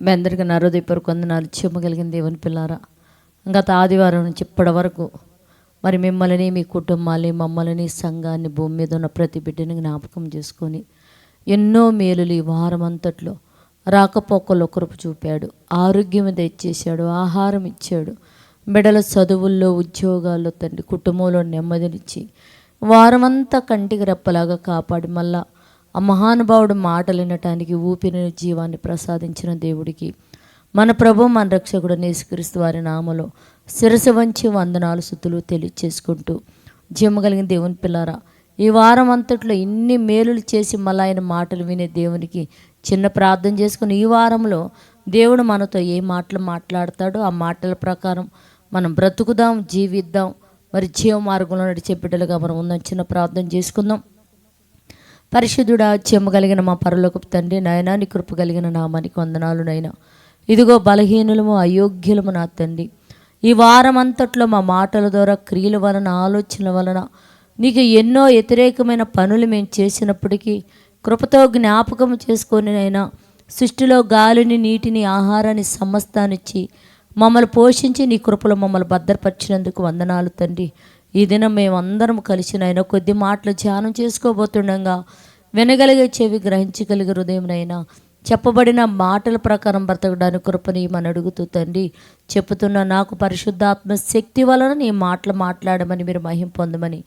మీ అందరికీ నా హృదయపూర్వక వందనాలు. చెమ్మగలిగిన దేవుని పిల్లారా, గత ఆదివారం నుంచి ఇప్పటి వరకు మరి మిమ్మల్ని, మీ కుటుంబాన్ని, మమ్మల్ని, సంఘాన్ని, భూమి మీద ఉన్న ప్రతి బిడ్డని జ్ఞాపకం చేసుకొని ఎన్నో మేలులు ఈ వారం అంతట్లో రాకపోకల్లో కృప చూపాడు. ఆరోగ్యం తెచ్చేసాడు, ఆహారం ఇచ్చాడు, బిడ్డల చదువుల్లో, ఉద్యోగాల్లో తండ్రి కుటుంబంలో నెమ్మదినిచ్చి వారమంతా కంటికి రెప్పలాగా కాపాడి మళ్ళా ఆ మహానుభావుడు మాటలు వినటానికి ఊపిరి జీవాన్ని ప్రసాదించిన దేవుడికి మన ప్రభు మన రక్షకుడు యేసుక్రీస్తు వారి నామలో శిరసు వంచి వందనాలు స్తుతులు తెలియచేసుకుంటూ జీవగలిగిన దేవుని పిల్లారా, ఈ వారం అంతట్లో ఇన్ని మేలులు చేసి మళ్ళీ ఆయన మాటలు వినే దేవునికి చిన్న ప్రార్థన చేసుకుని ఈ వారంలో దేవుడు మనతో ఏ మాటలు మాట్లాడతాడో ఆ మాటల ప్రకారం మనం బ్రతుకుదాం, జీవిద్దాం, మరి జీవ మార్గంలో నడిచే బిడ్డలుగా మనం ఉందని చిన్న ప్రార్థన చేసుకుందాం. పరిశుద్ధుడా, చెమ్మగలిగిన మా పరలోకపు తండ్రి, నాయనా నీ కృప కలిగిన నామానికి వందనాలు నైనా. ఇదిగో బలహీనులము, అయోగ్యులము నా తండ్రి, ఈ వారం అంతట్లో మా మాటల ద్వారా, క్రియల వలన, ఆలోచనల వలన నీకు ఎన్నో వ్యతిరేకమైన పనులు మేము చేసినప్పటికీ కృపతో జ్ఞాపకం చేసుకొని నైనా సృష్టిలో గాలిని, నీటిని, ఆహారాన్ని, సమస్తాన్నిచ్చి మమ్మల్ని పోషించి నీ కృపలో మమ్మల్ని భద్రపరిచినందుకు వందనాలు తండ్రి. ఈ దినం మేమందరం కలిసినైనా కొద్ది మాటలు ధ్యానం చేసుకోబోతుండగా వినగలిగే చెవి, గ్రహించగలిగే హృదయంనైనా చెప్పబడిన మాటల ప్రకారం బ్రతకడానికి కృపని మన అడుగుతూ తండ్రి, చెప్పుతున్న నాకు పరిశుద్ధాత్మ శక్తి వలన నీ మాటలు మాట్లాడమని మీరు మహిమ పొందమని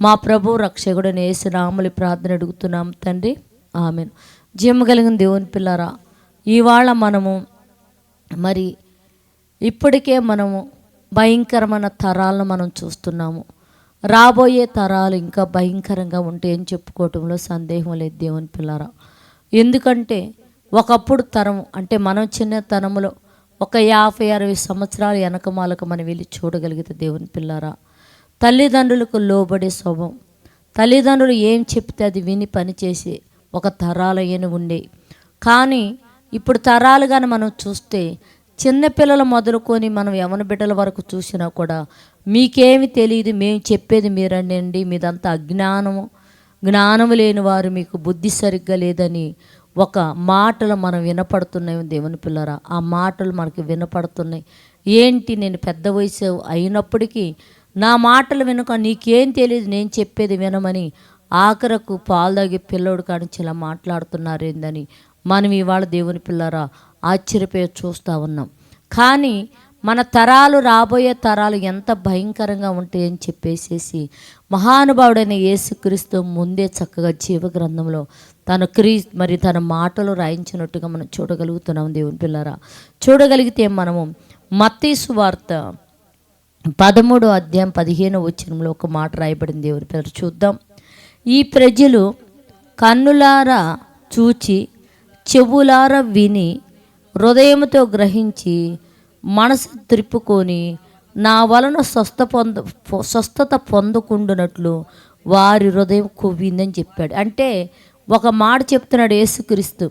మా ప్రభు రక్షకుడు యేసు నామములో ప్రార్థన అడుగుతున్నాం తండ్రి, ఆమేన్. జీవగలిగిన దేవుని పిల్లారా, ఇవాళ మనము మరి ఇప్పటికే మనము భయంకరమైన తరాలను మనం చూస్తున్నాము. రాబోయే తరాలు ఇంకా భయంకరంగా ఉంటాయని చెప్పుకోవటంలో సందేహం లేదు దేవుని పిల్లారా. ఎందుకంటే ఒకప్పుడు తరం అంటే మనం చిన్నతనంలో ఒక 50-60 సంవత్సరాల వెనకమాలకు మనం వెళ్ళి చూడగలిగితే దేవుని పిల్లారా, తల్లిదండ్రులకు లోబడే స్వభావం, తల్లిదండ్రులు ఏం చెప్తే అది విని పనిచేసి ఒక తరాలయ్యని ఉండే. కానీ ఇప్పుడు తరాలు కానీ మనం చూస్తే చిన్నపిల్లలు మొదలుకొని మనం యవన బిడ్డల వరకు చూసినా కూడా మీకేమి తెలియదు, మేము చెప్పేది మీరండి, మీదంతా అజ్ఞానము, జ్ఞానము లేని వారు, మీకు బుద్ధి సరిగ్గా లేదని ఒక మాటలు మనం వినపడుతున్నాయి దేవుని పిల్లరా. ఆ మాటలు మనకి వినపడుతున్నాయి. ఏంటి, నేను పెద్ద వయసు అయినప్పటికీ నా మాటలు వినక నీకేం తెలియదు, నేను చెప్పేది వినమని ఆఖరకు పాలు తాగే పిల్లోడు కానించి ఇలా మాట్లాడుతున్నారు ఏందని మనం ఇవాళ దేవుని పిల్లరా ఆశ్చర్యపోయి చూస్తూ ఉన్నాం. కానీ మన తరాలు, రాబోయే తరాలు ఎంత భయంకరంగా ఉంటాయని చెప్పేసేసి మహానుభావుడైన యేసుక్రీస్తు ముందే చక్కగా జీవగ్రంథంలో తన మాటలు రాయించినట్టుగా మనం చూడగలుగుతున్నాం దేవుని పిల్లరా. చూడగలిగితే మనము మత్తయి సువార్త 13వ అధ్యాయం 15వ వచనంలో ఒక మాట రాయబడింది దేవుని పిల్లలు చూద్దాం. ఈ ప్రజలు కన్నులారా చూచి, చెవులారా విని, హృదయంతో గ్రహించి, మనసు త్రిప్పుకొని నా వలన స్వస్థత పొందుకుండునట్లు వారి హృదయం కొవ్విందని చెప్పాడు. అంటే ఒక మాట చెప్తున్నాడు యేసుక్రీస్తు.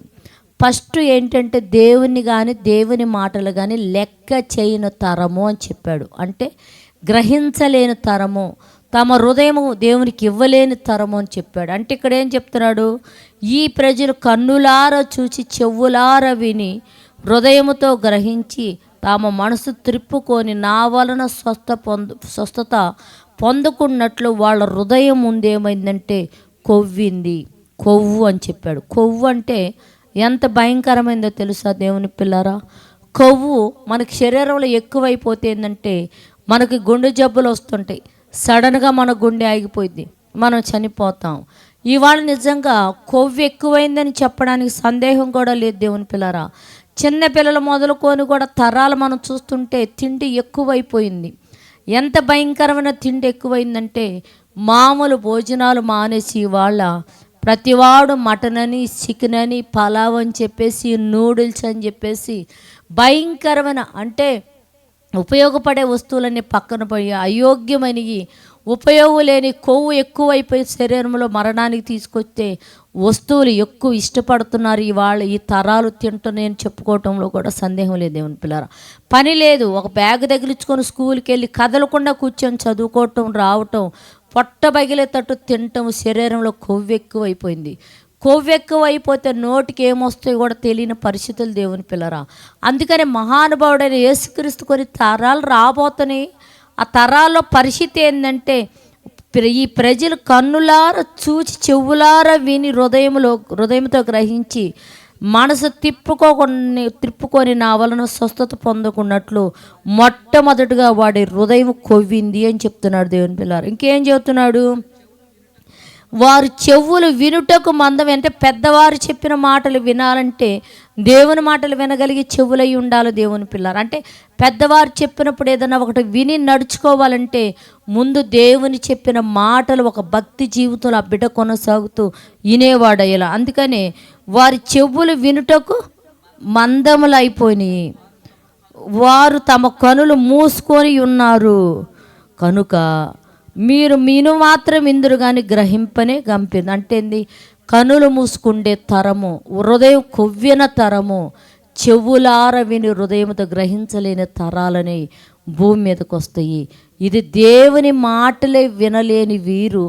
ఫస్ట్ ఏంటంటే దేవుని కానీ, దేవుని మాటలు కానీ లెక్క చేయని తరము అని చెప్పాడు. అంటే గ్రహించలేని తరము, తమ హృదయము దేవునికి ఇవ్వలేని తరము అని చెప్పాడు. అంటే ఇక్కడ ఏం చెప్తున్నాడు, ఈ ప్రజలు కన్నులారా చూచి, చెవులారా విని, హృదయముతో గ్రహించి, తమ మనసు త్రిప్పుకొని నా వలన స్వస్థత పొందుకున్నట్లు వాళ్ళ హృదయం ముందేమైందంటే కొవ్వింది, కొవ్వు అని చెప్పాడు. కొవ్వు అంటే ఎంత భయంకరమైందో తెలుసా దేవుని పిల్లారా. కొవ్వు మనకి శరీరంలో ఎక్కువైపోతే ఏంటంటే మనకి గుండె జబ్బులు వస్తుంటాయి, సడన్గా మన గుండె ఆగిపోయింది, మనం చనిపోతాం. ఇవాళ నిజంగా కొవ్వు ఎక్కువైందని చెప్పడానికి సందేహం కూడా లేదు దేవుని పిల్లారా. చిన్నపిల్లలు మొదలుకొని కూడా తరాలు మనం చూస్తుంటే తిండి ఎక్కువైపోయింది. ఎంత భయంకరమైన తిండి ఎక్కువైందంటే మామూలు భోజనాలు మానేసి వాళ్ళ ప్రతివాడు మటన్ అని, చికెన్ అని, పలావ్ అని చెప్పేసి, నూడిల్స్ అని చెప్పేసి భయంకరమైన అంటే ఉపయోగపడే వస్తువులన్నీ పక్కన పోయి అయోగ్యమైనవి, ఉపయోగం లేని కొవ్వు ఎక్కువైపోయి శరీరంలో మరణానికి తీసుకొస్తే వస్తువులు ఎక్కువ ఇష్టపడుతున్నారు ఇవాళ ఈ తరాలు తింటున్నాయని చెప్పుకోవటంలో కూడా సందేహం లేదు దేవుని పిల్లరా. పని లేదు, ఒక బ్యాగ్ తగిలించుకొని స్కూల్కి వెళ్ళి కదలకుండా కూర్చొని చదువుకోవటం, రావటం, పొట్ట పగిలేటట్టు తినటం, శరీరంలో కొవ్వు ఎక్కువైపోయింది. కొవ్వు ఎక్కువ అయిపోతే నోటికి ఏమొస్తాయో కూడా తెలియని పరిస్థితులు దేవుని పిల్లరా. అందుకని మహానుభావుడైన యేసుక్రీస్తు కొన్ని తరాలు రాబోతున్నాయి. ఆ తరాల్లో పరిస్థితి ఏంటంటే ఈ ప్రజలు కన్నులార చూచి చెవులార విని హృదయంతో గ్రహించి మనసు తిప్పుకొని నా వలన స్వస్థత పొందుకున్నట్లు మొట్టమొదటిగా వాడి హృదయం కొవ్వింది అని చెప్తున్నాడు దేవుని పిల్లలు. ఇంకేం చెప్తున్నాడు? వారు చెవులు వినుటకు మందం. అంటే పెద్దవారు చెప్పిన మాటలు వినాలంటే దేవుని మాటలు వినగలిగి చెవులై ఉండాలి దేవుని పిల్లలు. అంటే పెద్దవారు చెప్పినప్పుడు ఏదైనా ఒకటి విని నడుచుకోవాలంటే ముందు దేవుని చెప్పిన మాటలు ఒక భక్తి జీవితంలో ఆ బిడ్డ కొనసాగుతూ వినేవాడయ్యేలా. అందుకనే వారి చెవులు వినుటకు మందములు అయిపోయినాయి, వారు తమ కనులు మూసుకొని ఉన్నారు. కనుక మీరు మాత్రం ఇందురు కానీ గ్రహింపనే గంపింది. అంటే ఏంది? కనులు మూసుకుండే తరము, హృదయం కొవ్విన తరము, చెవులార విని హృదయంతో గ్రహించలేని తరాలని భూమి మీదకి వస్తాయి. ఇది దేవుని మాటలే వినలేని వీరు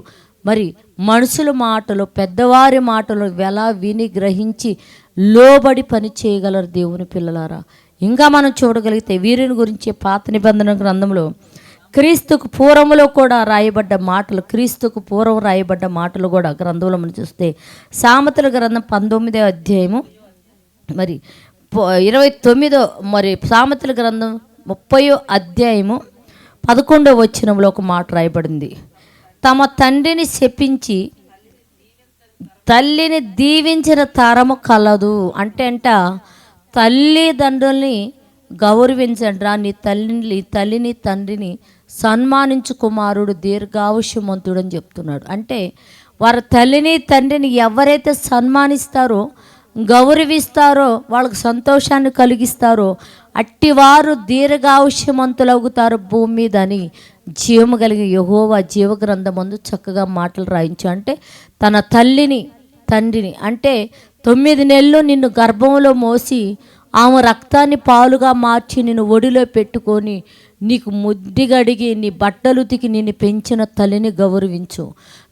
మరి మనుషుల మాటలు, పెద్దవారి మాటలు ఎలా విని గ్రహించి లోబడి పని చేయగలరు దేవుని పిల్లలారా. ఇంకా మనం చూడగలిగితే వీరిని గురించి పాత నిబంధన గ్రంథంలో క్రీస్తుకు పూర్వములో కూడా రాయబడ్డ మాటలు, క్రీస్తుకు పూర్వం రాయబడ్డ మాటలు కూడా గ్రంథంలో మనం చూస్తే సామెతల గ్రంథం 19వ అధ్యాయము మరి 29 మరి సామెతల గ్రంథం 30వ అధ్యాయము 11వ వచనంలో ఒక మాట రాయబడింది. తమ తండ్రిని శపించి తల్లిని దీవించిన తరము కలదు. అంటే తల్లిదండ్రుల్ని గౌరవించండిరా, నీ తల్లిని తండ్రిని సన్మానించు కుమారుడు దీర్ఘాయుష్మంతుడు అని చెప్తున్నాడు. అంటే వారి తల్లిని తండ్రిని ఎవరైతే సన్మానిస్తారో, గౌరవిస్తారో, వాళ్ళకు సంతోషాన్ని కలిగిస్తారో అట్టివారు దీర్ఘాయుష్మంతులు అవుతారు భూమి మీద అని జీవము కలిగి యెహోవా జీవగ్రంథమందు చక్కగా మాటలు రాయించు. అంటే తన తల్లిని తండ్రిని, అంటే 9 నెలలు నిన్ను గర్భంలో మోసి ఆమె రక్తాన్ని పాలుగా మార్చి నిన్ను ఒడిలో పెట్టుకొని నీకు ముద్దిగడిగి నీ బట్టలు ఉతికి నిన్ను పెంచిన తల్లిని గౌరవించు.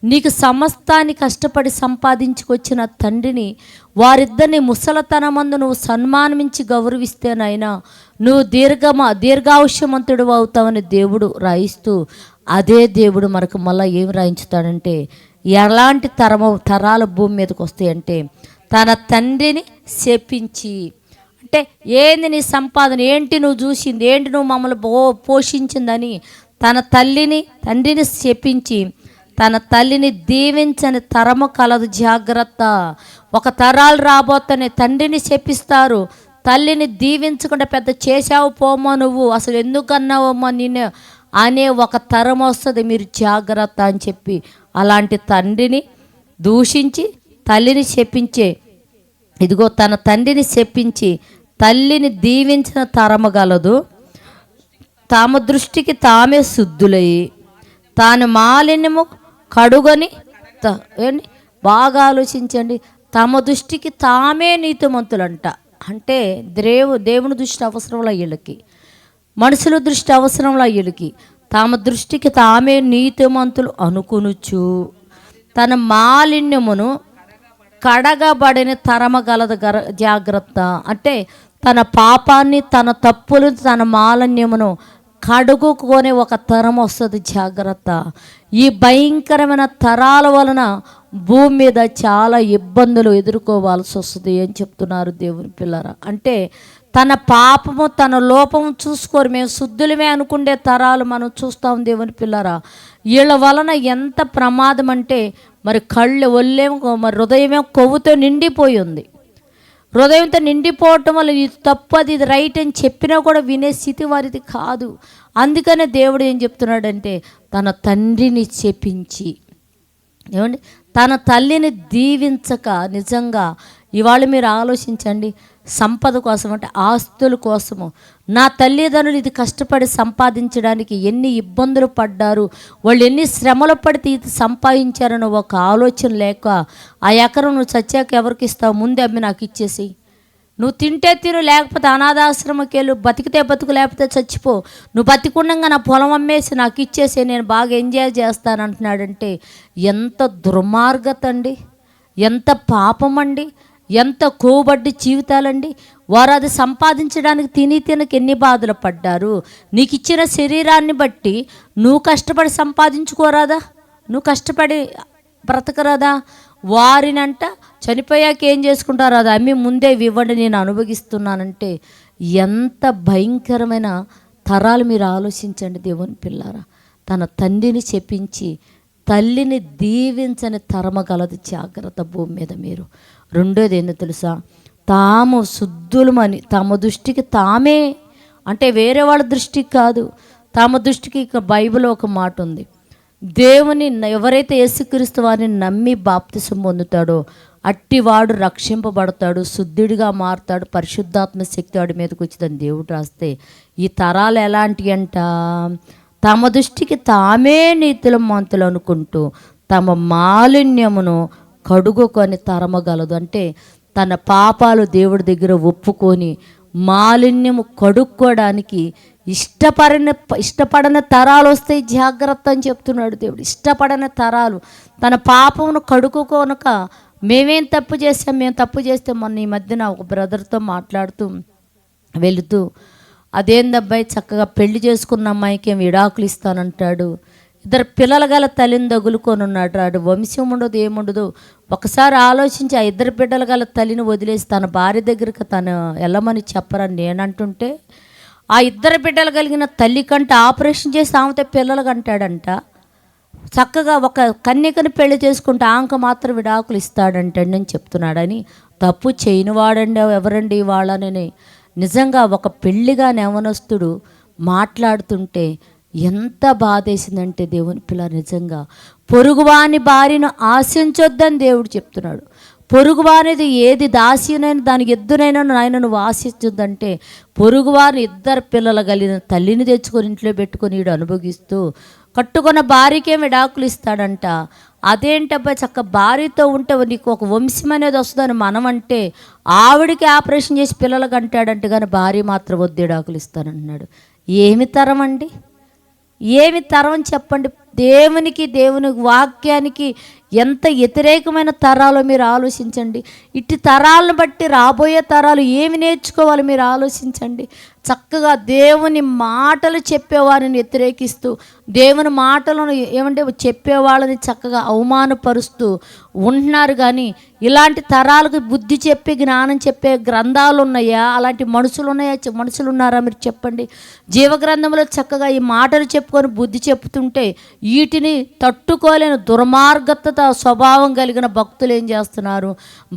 నీకు సమస్తాన్ని కష్టపడి సంపాదించుకొచ్చిన తండ్రిని, వారిద్దరిని ముసలతనమందు నువ్వు సన్మానించి గౌరవిస్తేనైనా నువ్వు దీర్ఘాయుష్యమంతుడు అవుతావని దేవుడు రాయిస్తూ, అదే దేవుడు మనకు మళ్ళీ ఏం రాయించుతాడంటే ఎలాంటి తరాల భూమి మీదకి వస్తాయంటే తన తండ్రిని శపించి. అంటే ఏంది నీ సంపాదన, ఏంటి నువ్వు చూసింది, ఏంటి నువ్వు మమ్మల్ని పోషించిందని తన తండ్రిని శపించి తన తల్లిని దీవించని తరము కలదు, జాగ్రత్త. ఒక తరాలు రాబోతనే తండ్రిని శపిస్తారు, తల్లిని దీవించకుండా పెద్ద చేసావు పోమో, నువ్వు అసలు ఎందుకు అన్నావమ్మా నిన్ను అనే ఒక తరం వస్తుంది, మీరు జాగ్రత్త అని చెప్పి అలాంటి తండ్రిని దూషించి తల్లిని శపించే, ఇదిగో తన తండ్రిని శపించి తల్లిని దీవించిన తరము గలదు. తమ దృష్టికి తామే శుద్ధులయ్యి తాను మాలిన్యము కడుగని బాగా ఆలోచించండి. తమ దృష్టికి తామే నీతిమంతులంట. అంటే దేవుని దృష్టి అవసరంలో వీళ్ళకి, మనుషుల దృష్టి అవసరంలో వీళ్ళకి, తమ దృష్టికి తామే నీతిమంతులు అనుకునుచు తన మాలిన్యమును కడగబడిన తరమగలదు, జాగ్రత్త. అంటే తన పాపాన్ని, తన తప్పులు, తన మాలిన్యమును కడుగుకొని ఒక తరం వస్తుంది, జాగ్రత్త. ఈ భయంకరమైన తరాల వలన భూమి మీద చాలా ఇబ్బందులు ఎదుర్కోవాల్సి వస్తుంది అని చెప్తున్నారు దేవుని పిల్లరా. అంటే తన పాపము, తన లోపము చూసుకోరు, మేము శుద్ధులమే అనుకుండే తరాలు మనం చూస్తాం దేవుని పిల్లరా. వీళ్ళ వలన ఎంత ప్రమాదం అంటే మరి ఒళ్ళేమో మరి హృదయమేమో కొవ్వుతో నిండిపోయి ఉంది. హృదయంతో నిండిపోవటం వల్ల ఇది తప్పది, ఇది రైట్ అని చెప్పినా కూడా వినే స్థితి వారిది కాదు. అందుకనే దేవుడు ఏం చెప్తున్నాడంటే తన తండ్రిని శపించి, ఏమండి, తన తల్లిని దీవించక. నిజంగా ఇవాళ మీరు ఆలోచించండి, సంపద కోసం అంటే ఆస్తుల కోసము నా తల్లిదండ్రులు ఇది కష్టపడి సంపాదించడానికి ఎన్ని ఇబ్బందులు పడ్డారు, వాళ్ళు ఎన్ని శ్రమలు పడితే ఇది సంపాదించారని ఒక ఆలోచన లేక ఆ ఎకరం నువ్వు చచ్చాక ఎవరికి ఇస్తావు, ముందే అమ్మి నాకు ఇచ్చేసి, నువ్వు తింటే తిను, లేకపోతే అనాథాశ్రమకి వెళ్ళు, బతికితే బతుకు లేకపోతే చచ్చిపో, నువ్వు బతికుండగా నా పొలం అమ్మేసి నాకు ఇచ్చేసి నేను బాగా ఎంజాయ్ చేస్తాను అంటున్నాడంటే ఎంత దుర్మార్గత అండి, ఎంత పాపమండి, ఎంత కోబడ్డి జీవితాలండి. వారు అది సంపాదించడానికి తినకి ఎన్ని బాధలు పడ్డారు. నీకు ఇచ్చిన శరీరాన్ని బట్టి నువ్వు కష్టపడి సంపాదించుకోరాదా? నువ్వు కష్టపడి బ్రతకరాదా? వారినంట చనిపోయాక ఏం చేసుకుంటారు, అది అమ్మి ముందే ఇవ్వండి నేను అనుభవిస్తున్నానంటే ఎంత భయంకరమైన తరాలు మీరు ఆలోచించండి దేవుని పిల్లారా. తన తండ్రిని చెప్పించి తల్లిని దీవించని తరమగలదు జాగ్రత్త భూమి మీద మీరు. రెండోది ఏందో తెలుసా, తాము శుద్ధులమని తమ దృష్టికి తామే, అంటే వేరే వాళ్ళ దృష్టికి కాదు, తమ దృష్టికి. ఇక బైబిల్లో ఒక మాట ఉంది, దేవుని ఎవరైతే యేసుక్రీస్తు వారిని నమ్మి బాప్తిసం పొందుతాడో అట్టివాడు రక్షింపబడతాడు, శుద్ధుడిగా మారుతాడు, పరిశుద్ధాత్మ శక్తి వాడి మీదకి వచ్చిందని దేవుడు రాస్తే, ఈ తరాలు ఎలాంటి అంట, తమ దృష్టికి తామే నీతిమంతులు అనుకుంటూ తమ మాలిన్యమును కడుగుకొని తరమగలదు. అంటే తన పాపాలు దేవుడి దగ్గర ఒప్పుకొని మాలిన్యము కడుక్కోవడానికి ఇష్టపడని తరాలు వస్తాయి, జాగ్రత్త అని చెప్తున్నాడు దేవుడు. ఇష్టపడని తరాలు తన పాపమును కడుక్కోనక మేమేం తప్పు చేస్తాం, మేము తప్పు చేస్తే మొన్న ఈ మధ్యన ఒక బ్రదర్తో మాట్లాడుతూ వెళుతూ, అదేందబ్బాయి చక్కగా పెళ్లి చేసుకున్న అమ్మాయికి ఏం విడాకులు ఇస్తానంటాడు, ఇద్దరు పిల్లలు గల తల్లిని తగులుకొని ఉన్నాడు, వాడు వంశం ఉండదు ఏముండదు. ఒకసారి ఆలోచించి ఆ ఇద్దరు బిడ్డలు గల తల్లిని వదిలేసి తన భార్య దగ్గరికి తను వెళ్ళమని చెప్పరని నేనంటుంటే, ఆ ఇద్దరు బిడ్డలు కలిగిన తల్లి కంటే ఆపరేషన్ చేసి ఆమెతో పిల్లలు కంటాడంట. చక్కగా ఒక కన్యకని పెళ్లి చేసుకుంటే ఆమెకు మాత్రం విడాకులు ఇస్తాడంటండి అని చెప్తున్నాడని. తప్పు చేయనివాడండి ఎవరండి వాళ్ళని. నిజంగా ఒక పెళ్ళిగా యవ్వనస్తుడు మాట్లాడుతుంటే ఎంత బాధేసిందంటే దేవుని పిల్ల, నిజంగా పొరుగువాని భార్యను ఆశించొద్దని దేవుడు చెప్తున్నాడు. పొరుగువానిది ఏది దాసినైనా దానికి ఎద్దునైనా నాయన నువ్వు ఆశించొద్దంటే, పొరుగువారిని ఇద్దరు పిల్లలు కలిగిన తల్లిని తెచ్చుకొని ఇంట్లో పెట్టుకొని వీడు అనుభవిస్తూ కట్టుకున్న భార్యకేం విడాకులు ఇస్తాడంట. అదేంటబ్బా చక్క భార్యతో ఉంటే నీకు ఒక వంశం అనేది వస్తుందని మనం అంటే, ఆవిడికి ఆపరేషన్ చేసి పిల్లలు కంటాడంటే కానీ భార్య మాత్రం వద్దు విడాకులు ఇస్తానంటున్నాడు. ఏమి తరం అండి, ఏమి తరం చెప్పండి. దేవుని వాక్యానికి ఎంత వ్యతిరేకమైన తరాలో మీరు ఆలోచించండి. ఇటు తరాలను బట్టి రాబోయే తరాలు ఏమి నేర్చుకోవాలి మీరు ఆలోచించండి. చక్కగా దేవుని మాటలు చెప్పేవారిని వ్యతిరేకిస్తూ, దేవుని మాటలను ఏమంటే చెప్పేవాళ్ళని చక్కగా అవమానపరుస్తూ ఉంటున్నారు. కానీ ఇలాంటి తరాలకు బుద్ధి చెప్పి జ్ఞానం చెప్పే గ్రంథాలు ఉన్నాయా? అలాంటి మనుషులు ఉన్నాయా? మనుషులు ఉన్నారా మీరు చెప్పండి. జీవగ్రంథంలో చక్కగా ఈ మాటలు చెప్పుకొని బుద్ధి చెప్తుంటే వీటిని తట్టుకోలేని దుర్మార్గత స్వభావం కలిగిన భక్తులు ఏం చేస్తున్నారు,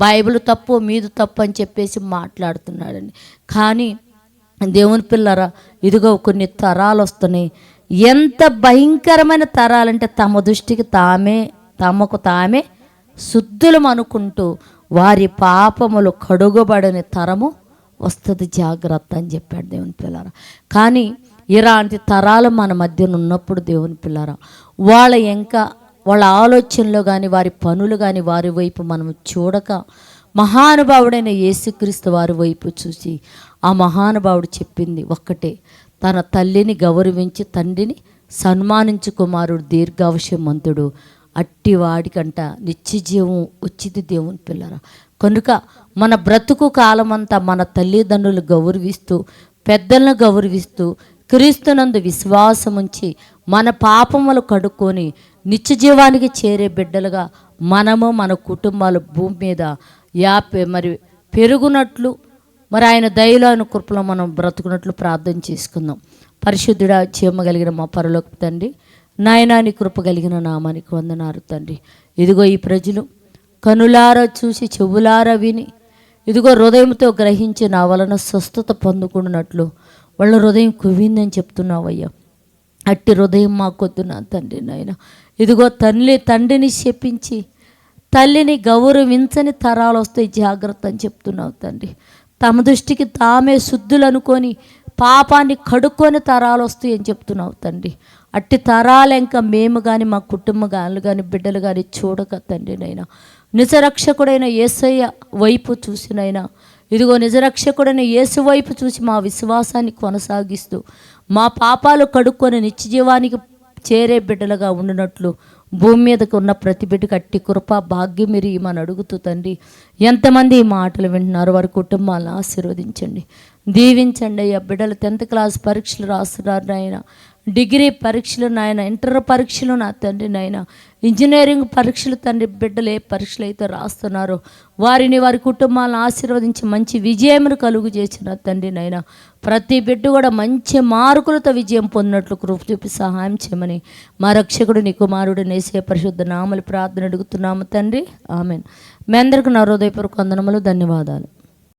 బైబిల్ తప్పు మీది తప్పు అని చెప్పేసి మాట్లాడుతున్నాడండి. కానీ దేవుని పిల్లరా, ఇదిగో కొన్ని తరాలు వస్తున్నాయి. ఎంత భయంకరమైన తరాలంటే తమ దృష్టికి తమకు తామే శుద్ధులం అనుకుంటూ వారి పాపములు కడుగబడని తరము వస్తుంది, జాగ్రత్త అని చెప్పాడు దేవుని పిల్లరా. కానీ ఇలాంటి తరాలు మన మధ్యన ఉన్నప్పుడు దేవుని పిల్లరా, వాళ్ళ ఆలోచనలు కానీ వారి పనులు కానీ వారి వైపు మనం చూడక మహానుభావుడైన యేసుక్రీస్తు వారి వైపు చూసి, ఆ మహానుభావుడు చెప్పింది ఒక్కటే, తన తల్లిని గౌరవించి తండ్రిని సన్మానించు కుమారుడు దీర్ఘాయుష్మంతుడు, అట్టి వాడికంట నిత్యజీవం వచ్చింది దేవుని పిల్లరా. కనుక మన బ్రతుకు కాలమంతా మన తల్లిదండ్రులు గౌరవిస్తూ, పెద్దలను గౌరవిస్తూ, క్రీస్తునందు విశ్వాసం ఉంచి మన పాపములు కడుక్కొని నిత్యజీవానికి చేరే బిడ్డలుగా మనము మన కుటుంబాలు భూమి మీద మరి పెరుగునట్లు, మరి ఆయన దయలోని కృపలో మనం బ్రతుకున్నట్లు ప్రార్థన చేసుకుందాం. పరిశుద్ధుడా చేయగలిగిన మా పరలోక తండ్రి, నాయనాని కృప కలిగిన నామానికి వందనాలు తండ్రి. ఇదిగో ఈ ప్రజలు కనులారా చూసి చెవులారా విని ఇదిగో హృదయంతో గ్రహించి నా వలన స్వస్థత పొందుకున్నట్లు వాళ్ళ హృదయం కువిందని చెప్తున్నావయ్యా. అట్టి హృదయం మాకొద్దు నా తండ్రి. నాయన ఇదిగో తండ్రిని శపించి తల్లిని గౌరవించని తరాలు వస్తాయి, జాగ్రత్త అని చెప్తున్నావు తండ్రి. తమ దృష్టికి తామే శుద్ధులు అనుకొని పాపాన్ని కడుక్కొని తరాలు వస్తాయి అని చెప్తున్నావు తండ్రి. అట్టి తరాలు ఇంకా మేము కానీ మా కుటుంబాలు కానీ బిడ్డలు కానీ చూడక తండ్రి నైనా నిజరక్షకుడైన యేసయ్య వైపు చూసినైనా ఇదిగో నిజరక్షకుడైన యేసు వైపు చూసి మా విశ్వాసాన్ని కొనసాగిస్తూ మా పాపాలు కడుక్కొని నిత్యజీవానికి చేరే బిడ్డలుగా ఉండినట్లు భూమి మీదకు ఉన్న ప్రతి బిడ్డకు అట్టి కృప భాగ్యం మీరు ఇమ్మని అడుగుతూ తండ్రి, ఎంతమంది ఈ మాటలు వింటున్నారు వారి కుటుంబాలను ఆశీర్వదించండి, దీవించండి అయ్యా. బిడ్డలు 10th క్లాస్ పరీక్షలు రాస్తున్నారు నాయన, డిగ్రీ పరీక్షలు నాయన, ఇంటర్ పరీక్షలు నా తండ్రి నాయన, ఇంజనీరింగ్ పరీక్షలు తండ్రి, బిడ్డలు ఏ పరీక్షలు అయితే రాస్తున్నారో వారిని వారి కుటుంబాలను ఆశీర్వదించి మంచి విజయమును కలుగు చేసిన తండ్రి నాయన, ప్రతి బిడ్డ కూడా మంచి మార్కులతో విజయం పొందినట్లు కృప చూపి సహాయం చేయమని మా రక్షకుడు నీ కుమారుడు నేసే పరిశుద్ధ నామలు ప్రార్థన అడుగుతున్నాము తండ్రి, ఆమెన్. మీ అందరికీ నా హృదయపూర్వక వందనములు, ధన్యవాదాలు.